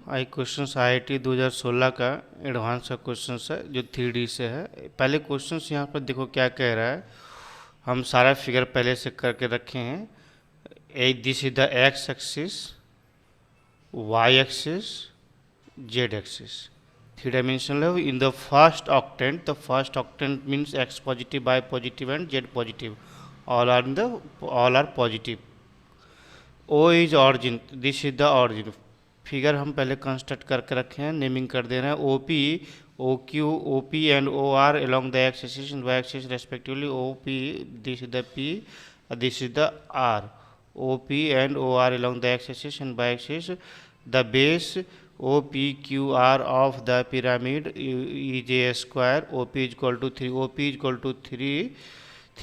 आई question IIT 2016 का advance का question है जो 3D से है। पहले क्वेश्चन यहाँ पर देखो क्या कह रहा है। हम सारा फिगर पहले से करके रखे हैं। This is the x axis, y axis, z axis, three dimensional in the first octant. The first octant means x positive, y positive and z positive, all are positive. O is origin, this is the origin. Figure हम पहले construct करके रखे हैं, naming कर दे रहे हैं। O P, O Q, O P and O R along the x axis and Y axis respectively. O P, this is the P, this is the R. O P and O R along the x axis and Y axis. The base O P Q R of the pyramid is a square. O P is equal to 3, O P is equal to 3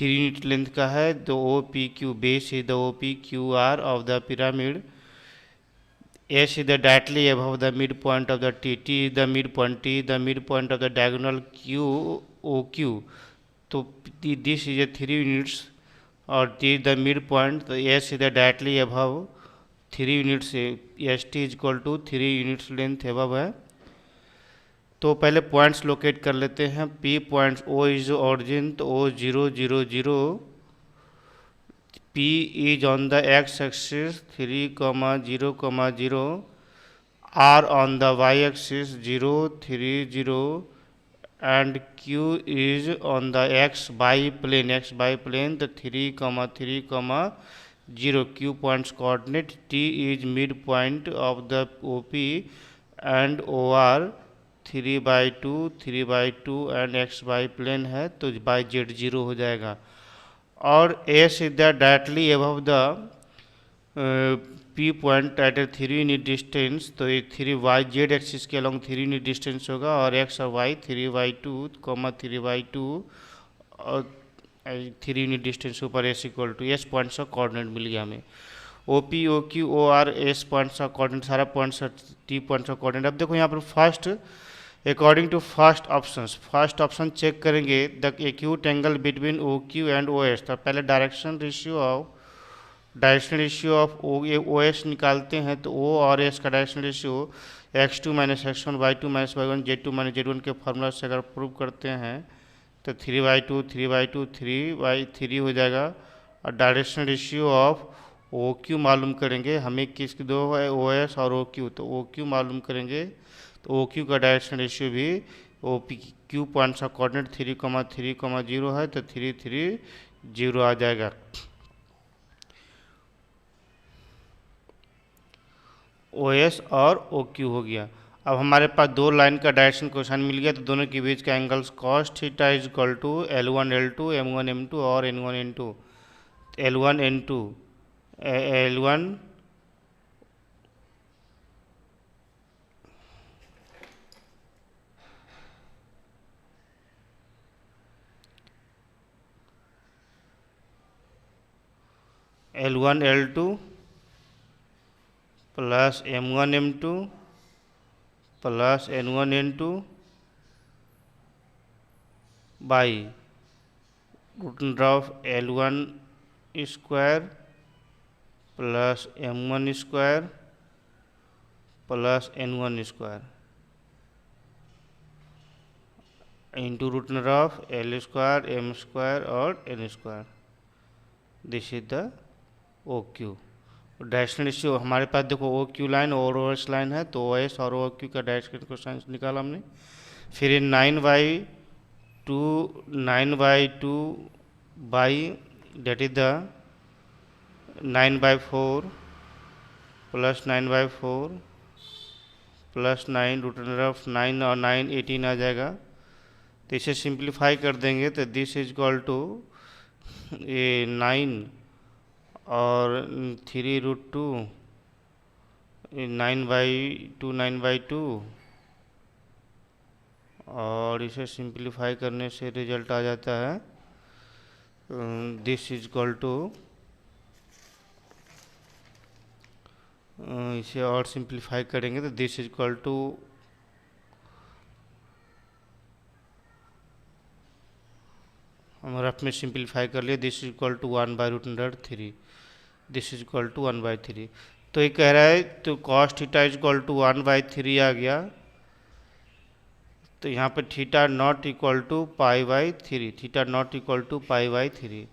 unit length का है। तो O P Q base is the O P Q R of the pyramid. S is the directly above the midpoint of the T. T is the midpoint. T is the midpoint of the diagonal Q O Q. So this is a 3 units और T is the midpoint. तो S is the directly above 3 units. S T is equal to 3 units length above है। तो पहले points locate कर लेते हैं। P points O is origin, तो O 0 0 0। P is on the x-axis 3, 0, 0. R on the y-axis 0, 3, 0. And Q is on the x biplane, the 3, 3, 0. Q points coordinate. T is midpoint of the OP and OR 3 by 2, 3 by 2 and x biplane है तो by z 0 हो जाएगा। और S is the directly above the P point at a 3 unit distance. तो ये 3 Y Z axis के along 3 unit distance होगा और x और y 3/2, 3/2 और 3 यूनिट डिस्टेंस ऊपर S equal to S points का कोऑर्डिनेट मिल गया हमें। O P, O Q, O R, S points का कोऑर्डिनेट, सारा पॉइंट्स टी पॉइंट्स का कोऑर्डिनेट। अब देखो यहाँ पर first according to first option check करेंगे the acute angle between O Q and O S. तो पहले direction ratio of O S निकालते हैं। तो ओ और एस का direction ratio x2 minus x1, y2 minus y1, z2 minus z1 के formula से अगर प्रूव करते हैं तो 3/2, 3/2, 3/3 हो जाएगा। और direction ratio of O Q मालूम करेंगे हमें, किसकी दो है, ओ एस और ओ क्यू। तो ओ क्यू मालूम करेंगे तो ओ क्यू का डायरेक्शन रेशियो भी ओ पी क्यू पॉइंट्स का कोऑर्डिनेट 3, 3, 0 है तो 3, 3, 0 आ जाएगा। ओ एस और ओ क्यू हो गया। अब हमारे पास दो लाइन का डायरेक्शन क्वेश्चन मिल गया। तो दोनों के बीच का angles cos theta is equal to L1 L2, M1 M2 और N1 N2। L1 N2, L1 L1 L2 plus M1 M2 plus N1 N2 by root under of L1 square plus M1 square plus N1 square into root under of L square, M square और N square. This is the O Q. Directional ratio हमारे पास देखो O Q line और O S line है। तो O S और O Q का directional question निकाला हमने। फिर ये 9/2 by that is the 9/4 plus 9/4 plus 9 root under of 9 और 9 18 आ जाएगा। तो इसे सिंप्लीफाई कर देंगे तो दिस इज इक्वल टू ये 9 और 3√2, 9/2 और इसे सिंप्लीफाई करने से रिजल्ट आ जाता है दिस इज इक्वल टू, इसे और सिंप्लीफाई करेंगे तो दिस इज इक्वल टू हम रफ में सिंप्लीफाई कर लिए। This is equal to 1/√3, this is equal to 1/3। तो ये कह रहा है तो cos theta is equal to 1/3 आ गया, तो यहाँ पे theta not equal to π/3, theta not equal to π/3,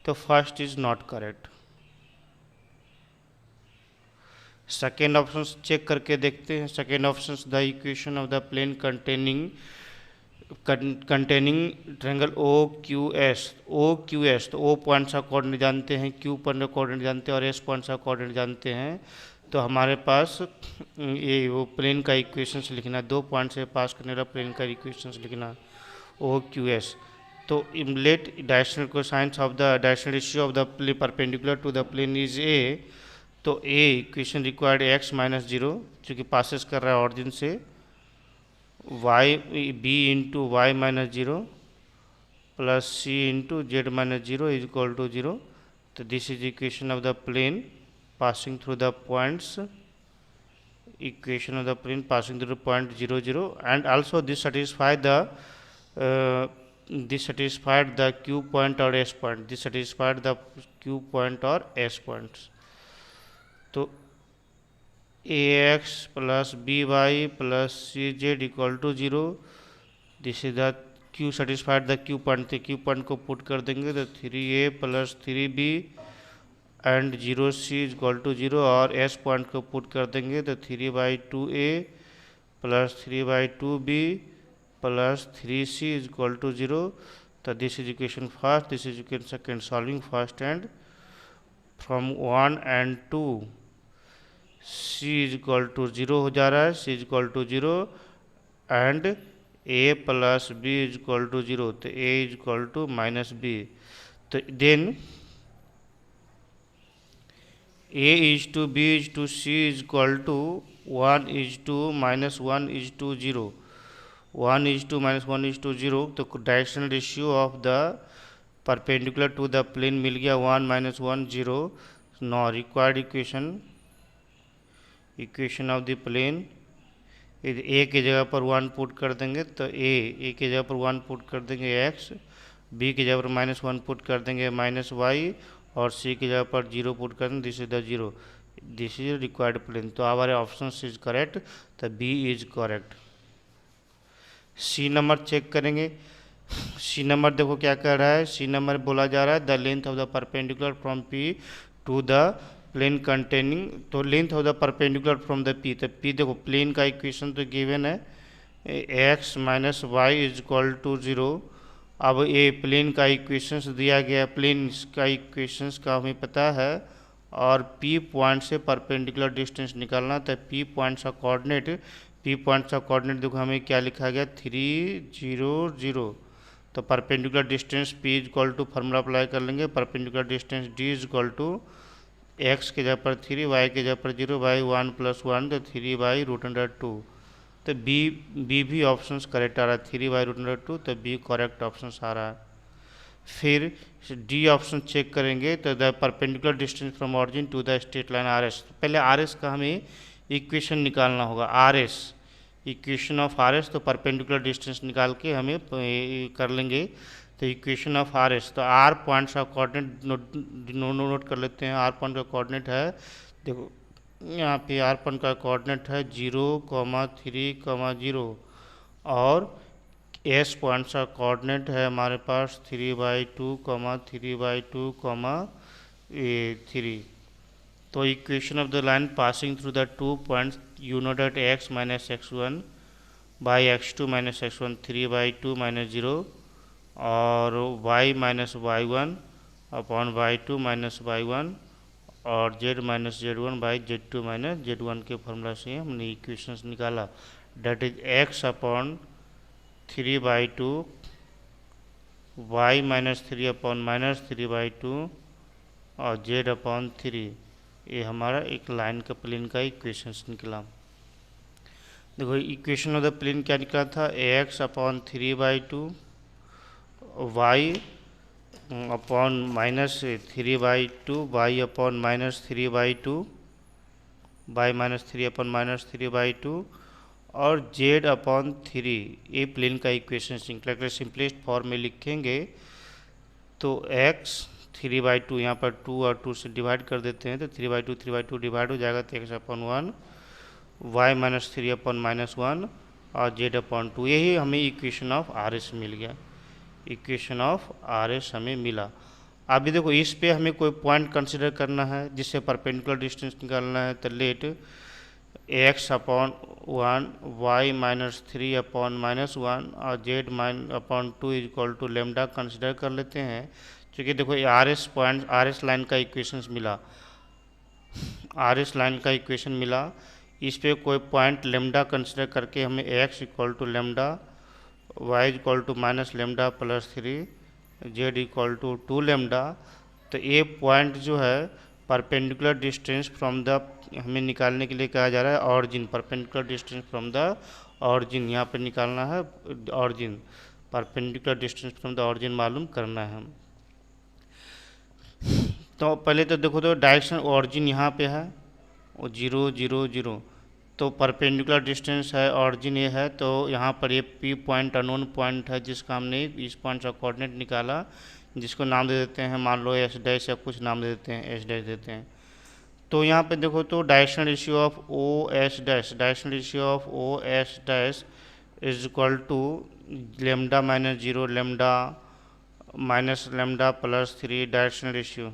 तो first is not correct. Second option check करके देखते हैं। Second option the equation of the plane containing triangle OQS, तो O पॉइंट का कोऑर्डिनेट जानते हैं, Q पॉइंट का कोऑर्डिनेट जानते हैं और S पॉइंट का कोऑर्डिनेट जानते हैं। तो हमारे पास ये वो प्लेन का इक्वेशंस लिखना, 2 पॉइंट से पास करने वाला प्लेन का इक्वेशंस लिखना OQS। तो let directional cosines of the directional ratio of the plane perpendicular to the plane is A। तो A इक्वेशन रिक्वायर्ड x - 0, चूँकि पासेस कर रहा है ऑरिजिन से, b into Y - 0 plus c into Z - 0 is equal to 0। तो this is equation of the plane passing through the points, equation of the plane passing through the point 0 0, and also this satisfied the Q point or S point, this satisfied the Q point or S points। तो ax plus by plus cz equal to 0, this is the Q satisfied the Q point, तो Q point को put कर देंगे तो 3a plus 3b and 0c is equal to 0, और s point को put कर देंगे तो 3/2a plus 3/2b plus 3c is equal to 0। तो this is equation first, this is equation second. Solving first and from 1 and 2 c is equal to 0 हो जा रहा है, c is equal to 0 and a plus b is equal to 0, तो a is equal to -b। तो then a is to b is to c is equal to 1 is to -1 is to 0, 1 is to -1 is to 0। तो directional ratio of the perpendicular to the plane मिल गया 1 - 1 0। Now required equation of the plane, a की जगह पर 1 put कर देंगे तो a की जगह पर 1 पुट कर देंगे x, b की जगह पर -1 पुट कर देंगे -y, और c की जगह पर 0 पुट कर देंगे, this is the 0, this is required plane. तो हमारे ऑप्शन इज करेक्ट, तो B is correct. C number check करेंगे। सी नंबर देखो क्या कह रहा है, सी नंबर बोला जा रहा है the length of the perpendicular from P to the plane containing, तो length of the perpendicular from the P, तो P देखो प्लेन का इक्वेशन तो गिवन है x - y is equal to 0। अब ये प्लेन का इक्वेशंस दिया गया, प्लेन का इक्वेशंस का हमें पता है, और P पॉइंट से परपेंडिकुलर डिस्टेंस निकालना, तो P पॉइंट का कोऑर्डिनेट देखो हमें क्या लिखा गया 3 0 0। तो perpendicular distance P is equal to formula apply कर लेंगे, perpendicular distance D is equal to x के जगह पर 3, y के जगह पर 0 बाई 1 + 1, तो 3/√2। तो बी भी ऑप्शंस करेक्ट आ रहा है, 3/√2, तो बी करेक्ट ऑप्शंस आ रहा है। फिर डी ऑप्शन चेक करेंगे तो the perpendicular distance from origin to the straight line RS, पहले RS का हमें इक्वेशन निकालना होगा, RS इक्वेशन ऑफ RS, तो परपेंडिकुलर डिस्टेंस निकाल के हमें कर लेंगे। तो इक्वेशन ऑफ RS, तो R पॉइंट का कोऑर्डिनेट नोट कर लेते हैं। R पॉइंट का कोऑर्डिनेट है, देखो यहाँ पे R पॉइंट का कोऑर्डिनेट है 0, 3, 0, और S पॉइंट का कोऑर्डिनेट है हमारे पास 3/2, 3/2, 3। तो equation of the line passing through the 2 points you know that x - x1 by x2 - x1 3/2 - 0, और y - y1 upon y2 - y1, और z - z1 by z2 - z1 के फॉर्मूला से हमने इक्वेशंस निकाला, that is x upon 3/2, y - 3 upon -3/2, और z upon 3। ये हमारा एक लाइन का प्लेन का इक्वेशंस निकला। देखो इक्वेशन ऑफ द प्लेन क्या निकला था, x upon 3/2, y upon -3/2, y upon -3/2, by -3 upon -3/2, और z अपॉन 3। ये प्लेन का इक्वेशन निकला। सिंपलेस्ट फॉर्म में लिखेंगे तो x 3/2 यहाँ पर 2 और 2 से डिवाइड कर देते हैं तो 3/2 डिवाइड हो जाएगा तो x/1 y माइनस 3/-1 और z/2। यही हमें इक्वेशन ऑफ आर एस मिल गया, इक्वेशन ऑफ आर एस हमें मिला। अभी देखो इस पे हमें कोई पॉइंट कंसिडर करना है जिससे परपेंडिकुलर डिस्टेंस निकालना है, तो लेट x/1 y माइनस 3/-1 और z/2 equal to lambda consider कर लेते हैं। क्योंकि देखो ये R S point, R S line का इक्वेशन मिला, आर एस लाइन का इक्वेशन मिला। इस पे कोई पॉइंट लेमडा कंसिडर करके हमें x equal to lambda, y equal to minus lambda plus 3, z equal to 2 lambda. तो ये पॉइंट जो है परपेंडिकुलर डिस्टेंस फ्रॉम द, हमें निकालने के लिए कहा जा रहा है origin, perpendicular distance from the origin, यहाँ पे निकालना है origin, perpendicular distance from the origin मालूम करना है। तो पहले तो देखो तो डायरेक्शन ऑरिजिन यहाँ पे है 0 0 0, तो परपेंडिकुलर डिस्टेंस है ऑरिजिन ये है, तो यहाँ पर ये पी पॉइंट अननोन पॉइंट है जिसका हमने इस पॉइंट का कोऑर्डिनेट निकाला, जिसको नाम दे देते हैं, मान लो एस डैश या कुछ नाम दे देते हैं, एस डैश देते हैं। तो यहाँ पे देखो तो direction ratio of O S dash, direction ratio of O S dash is equal to lambda minus 0 lambda minus lambda plus 3 direction ratio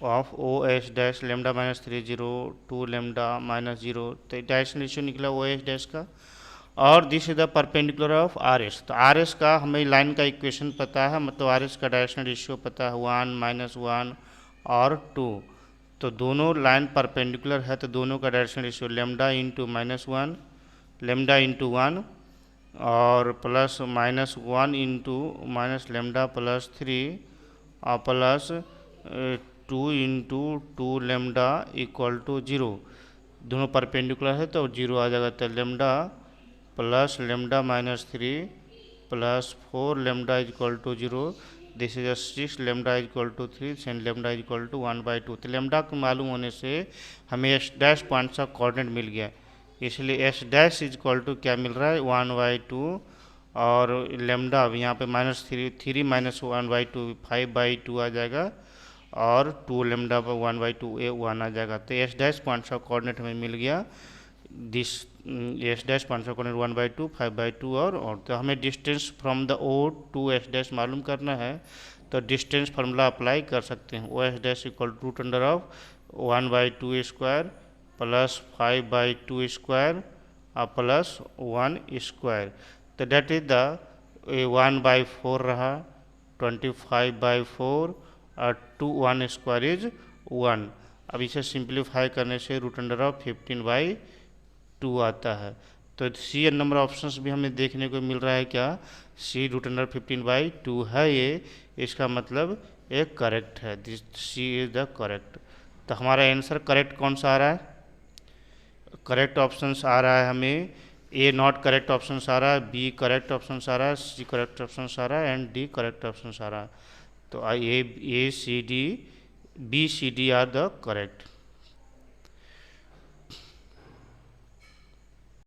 of O S dash lambda minus 3 0 2 lambda minus 0, तो direction ratio निकला ओ S dash का। और this is the perpendicular of R S, तो R S का हमें line का equation पता है, मतलब आर एस का डायरेक्शन रेशियो पता है 1 - 1 और 2। तो दोनों लाइन परपेंडिकुलर है तो दोनों का direction ratio lambda into -1 lambda into 1 और plus -1 into minus lambda plus 3 और plus 2 into 2 lambda equal to 0। दोनों परपेंडिकुलर है तो 0 आ जाएगा, तो lambda plus lambda minus 3 plus 4 lambda equal to 0, this is 6 lambda equal to 3 and lambda equal to 1/2। तो लेमडा को मालूम होने से हमें एस डैश पॉइंट का कोऑर्डिनेट मिल गया, इसलिए एस डैश इक्वल टू क्या मिल रहा है 1/2 और लेमडा यहाँ पे -3 माइनस 1/2 5/2 आ जाएगा और 2 लेमडा पर 1/2 ए 1 आ जाएगा। तो एस डैश पॉइंट का कोऑर्डिनेट हमें मिल गया, दिस एस डैश पॉइंट का कोऑर्डिनेट 1/2 5/2 और तो हमें distance from the O to S dash मालूम करना है, तो डिस्टेंस फार्मूला अप्लाई कर सकते हैं। O S dash equal to √ 1/2 square plus 5/2 square और प्लस 1 स्क्वायर, तो डेट इज द 1/4 रहा 25/4 और 1 स्क्वायर इज 1। अब इसे सिंप्लीफाई करने से √ 15/2 आता है। तो सी एन नंबर ऑप्शंस भी हमें देखने को मिल रहा है, क्या सी √ 15/2 है ये, इसका मतलब ये करेक्ट है, this C is the correct. तो हमारा आंसर करेक्ट कौन सा आ रहा है, करेक्ट ऑप्शंस आ रहा है हमें ए नॉट करेक्ट ऑप्शन आ रहा है, बी करेक्ट ऑप्शन आ रहा है, सी करेक्ट ऑप्शन आ रहा है एंड डी करेक्ट ऑप्शन आ रहा है। तो A C D B C D are the correct.